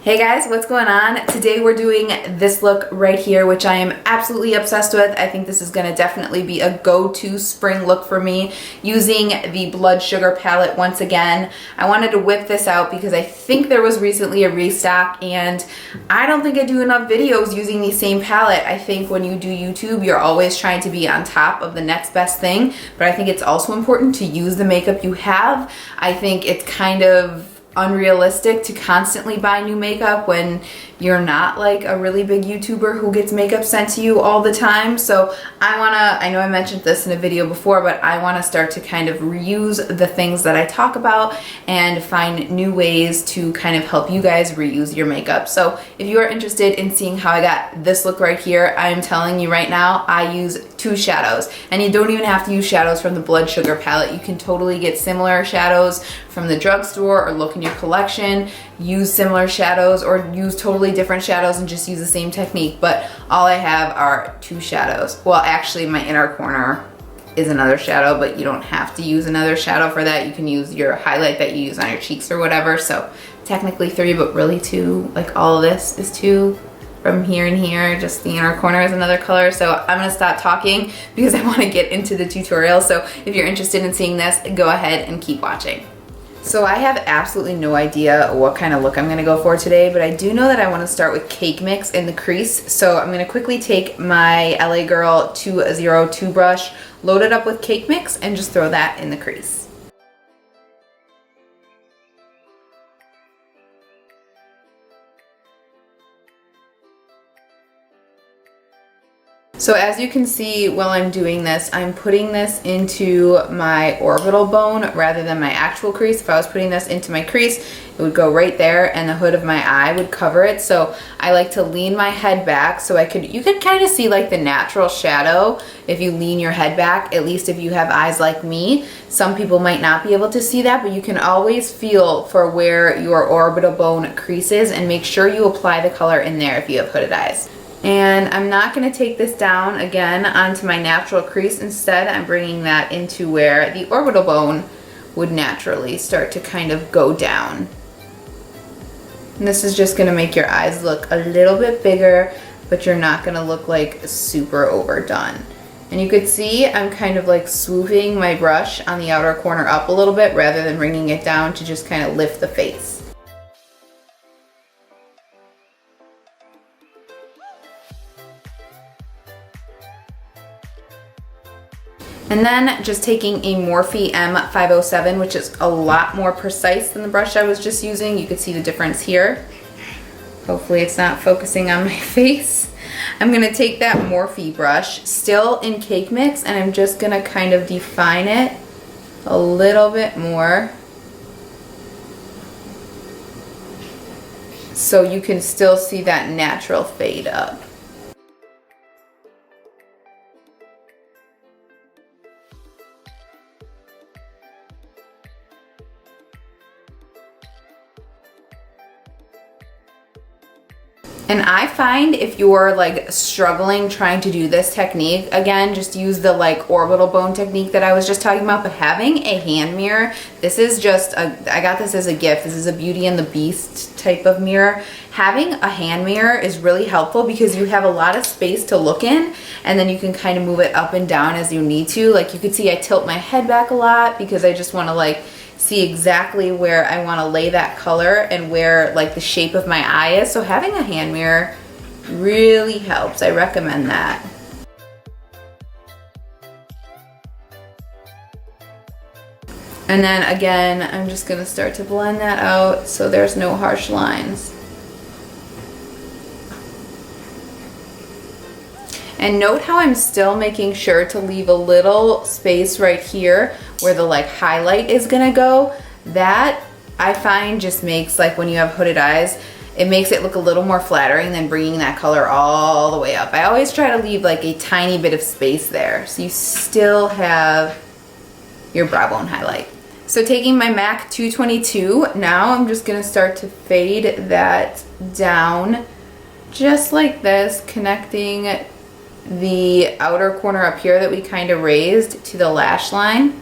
Hey guys, what's going on? Today we're doing this look right here, which I am absolutely obsessed with. I think this is going to definitely be a go-to spring look for me, using the Blood Sugar palette once again. I wanted to whip this out because I think there was recently a restock, and I don't think I do enough videos using the same palette. I think when you do YouTube, you're always trying to be on top of the next best thing, but I think it's also important to use the makeup you have. I think it's kind of unrealistic to constantly buy new makeup when you're not like a really big YouTuber who gets makeup sent to you all the time. So I know I mentioned this in a video before, but I want to start to kind of reuse the things that I talk about and find new ways to kind of help you guys reuse your makeup. So if you are interested in seeing how I got this look right here, I am telling you right now, I use two shadows, and you don't even have to use shadows from the Blood Sugar palette. You can totally get similar shadows from the drugstore, or look in your collection, use similar shadows, or use totally different shadows and just use the same technique. But all I have are two shadows. Well, actually my inner corner is another shadow, but you don't have to use another shadow for that. You can use your highlight that you use on your cheeks or whatever. So technically three, but really two. Like all of this is two. From here and here, just the inner corner is another color. So I'm gonna stop talking because I wanna get into the tutorial. So if you're interested in seeing this, go ahead and keep watching. So I have absolutely no idea what kind of look I'm gonna go for today, but I do know that I wanna start with Cake Mix in the crease. So I'm gonna quickly take my LA Girl 202 brush, load it up with Cake Mix, and just throw that in the crease. So as you can see while I'm doing this, I'm putting this into my orbital bone rather than my actual crease. If I was putting this into my crease, it would go right there and the hood of my eye would cover it. So I like to lean my head back so you could kind of see like the natural shadow if you lean your head back, at least if you have eyes like me. Some people might not be able to see that, but you can always feel for where your orbital bone creases and make sure you apply the color in there if you have hooded eyes. And I'm not going to take this down again onto my natural crease. Instead, I'm bringing that into where the orbital bone would naturally start to kind of go down. And this is just going to make your eyes look a little bit bigger, but you're not going to look like super overdone. And you could see I'm kind of like swooping my brush on the outer corner up a little bit rather than bringing it down to just kind of lift the face. And then just taking a Morphe M507, which is a lot more precise than the brush I was just using. You can see the difference here. Hopefully it's not focusing on my face. I'm gonna take that Morphe brush, still in Cake Mix, and I'm just gonna kind of define it a little bit more, so you can still see that natural fade up. And I find if you're like struggling trying to do this technique, again, just use the like orbital bone technique that I was just talking about, but having a hand mirror, this is just I got this as a gift. This is a Beauty and the Beast type of mirror. Having a hand mirror is really helpful because you have a lot of space to look in, and then you can kind of move it up and down as you need to. Like you can see I tilt my head back a lot because I just want to like see exactly where I want to lay that color and where like the shape of my eye is. So having a hand mirror really helps. I recommend that. And then again, I'm just going to start to blend that out so there's no harsh lines. And note how I'm still making sure to leave a little space right here where the like highlight is gonna go. That I find just makes, like when you have hooded eyes, it makes it look a little more flattering than bringing that color all the way up. I always try to leave like a tiny bit of space there so you still have your brow bone highlight. So taking my MAC 222, now I'm just gonna start to fade that down just like this, connecting the outer corner up here that we kind of raised to the lash line.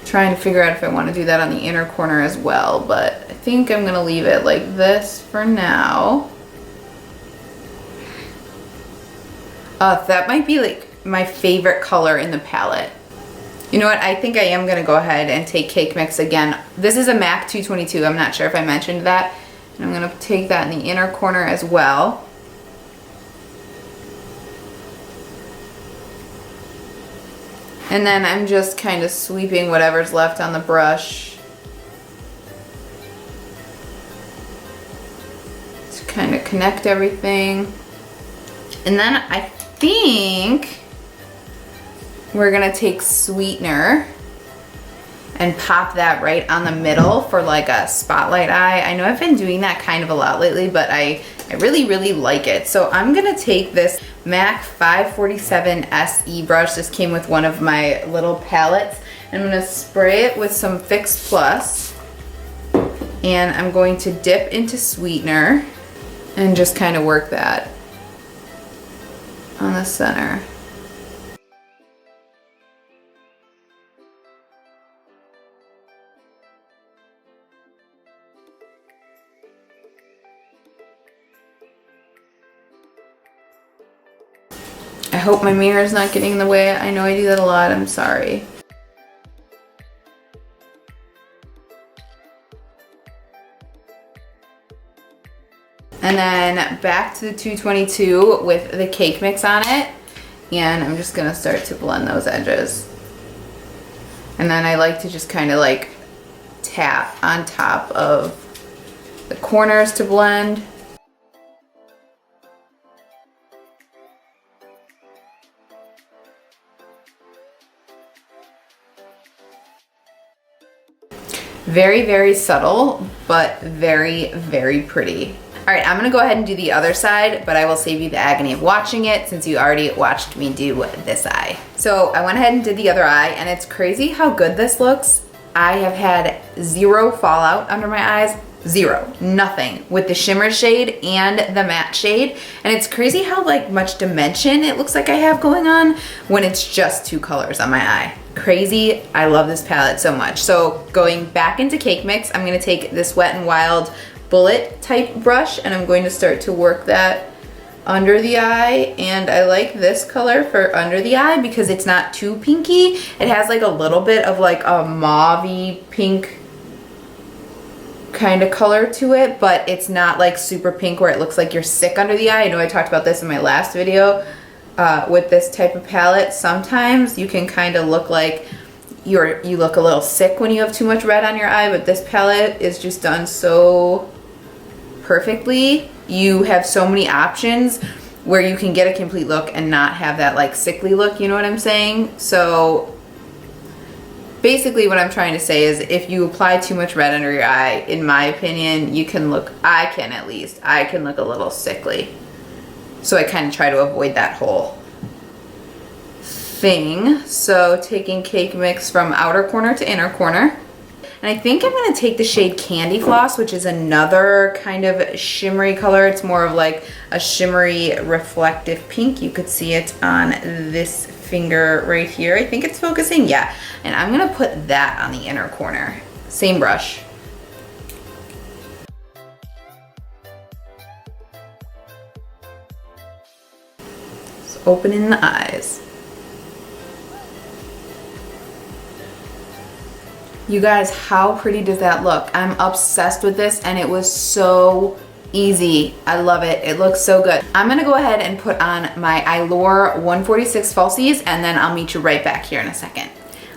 Trying to figure out if I want to do that on the inner corner as well, but I think I'm gonna leave it like this for now. That might be like my favorite color in the palette. You know what, I think I am gonna go ahead and take Cake Mix again. This is a MAC 222, I'm not sure if I mentioned that. And I'm gonna take that in the inner corner as well. And then I'm just kind of sweeping whatever's left on the brush to kind of connect everything. And then I think we're gonna take Sweetener and pop that right on the middle for like a spotlight eye. I know I've been doing that kind of a lot lately, but I really, really like it. So I'm gonna take this MAC 547 SE brush. This came with one of my little palettes. I'm gonna spray it with some Fix Plus. And I'm going to dip into Sweetener and just kind of work that on the center. I hope my mirror is not getting in the way. I know I do that a lot, I'm sorry. And then back to the 222 with the Cake Mix on it. And I'm just gonna start to blend those edges. And then I like to just kind of like tap on top of the corners to blend. Very, very subtle, but very, very pretty. All right, I'm gonna go ahead and do the other side, but I will save you the agony of watching it since you already watched me do this eye. So I went ahead and did the other eye, and it's crazy how good this looks. I have had zero fallout under my eyes, zero, nothing, with the shimmer shade and the matte shade. And it's crazy how like much dimension it looks like I have going on when it's just two colors on my eye. Crazy, I love this palette so much. So going back into Cake Mix, I'm gonna take this Wet n Wild bullet type brush and I'm going to start to work that under the eye. And I like this color for under the eye because it's not too pinky. It has like a little bit of like a mauve-y pink kind of color to it, but it's not like super pink where it looks like you're sick under the eye. I know I talked about this in my last video. With this type of palette, sometimes you can kind of look like you look a little sick when you have too much red on your eye, but this palette is just done so perfectly. You have so many options where you can get a complete look and not have that like sickly look, you know what I'm saying? So basically what I'm trying to say is if you apply too much red under your eye, in my opinion, you can look, I can look a little sickly. So I kind of try to avoid that whole thing. So taking Cake Mix from outer corner to inner corner. And I think I'm going to take the shade Candy Floss, which is another kind of shimmery color. It's more of like a shimmery reflective pink. You could see it on this finger right here. I think it's focusing, yeah. And I'm going to put that on the inner corner. Same brush. Opening the eyes. You guys, how pretty does that look? I'm obsessed with this and it was so easy. I love it. It looks so good. I'm gonna go ahead and put on my Eyelure 146 falsies and then I'll meet you right back here in a second.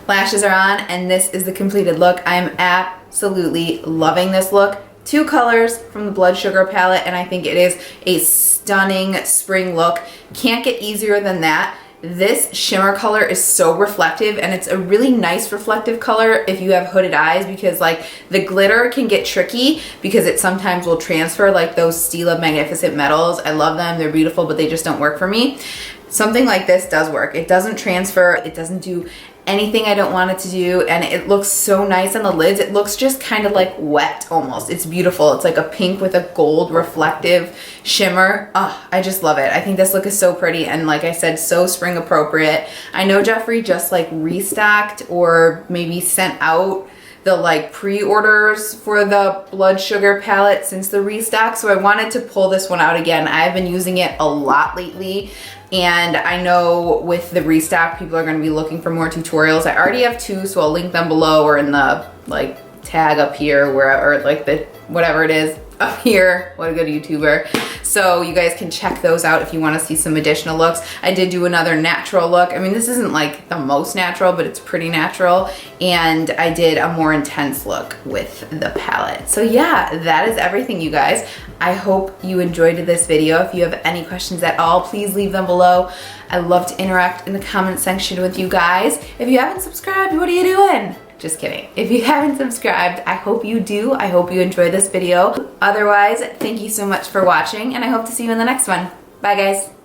Lashes are on and this is the completed look. I'm absolutely loving this look. Two colors from the Blood Sugar palette and I think it is a stunning spring look. Can't get easier than that. This shimmer color is so reflective and it's a really nice reflective color if you have hooded eyes because like the glitter can get tricky because it sometimes will transfer like those Stila Magnificent Metals. I love them, they're beautiful, but they just don't work for me. Something like this does work. It doesn't transfer, it doesn't do anything I don't want it to do, and it looks so nice on the lids. It looks just kind of like wet almost. It's beautiful. It's like a pink with a gold reflective shimmer. Oh, I just love it. I think this look is so pretty, and like I said, so spring appropriate. I know Jeffree just like restocked or maybe sent out the like pre-orders for the blood sugar palette since the restock, so I wanted to pull this one out again. I've been using it a lot lately, and I know with the restock people are going to be looking for more tutorials. I already have 2, so I'll link them below or in the like tag up here, where, or like the whatever it is up here. What a good YouTuber. So you guys can check those out if you want to see some additional looks. I did do another natural look. I mean, this isn't like the most natural, but it's pretty natural. And I did a more intense look with the palette. So yeah, that is everything, you guys. I hope you enjoyed this video. If you have any questions at all, please leave them below. I love to interact in the comment section with you guys. If you haven't subscribed, what are you doing? Just kidding. If you haven't subscribed, I hope you do. I hope you enjoyed this video. Otherwise, thank you so much for watching, and I hope to see you in the next one. Bye, guys.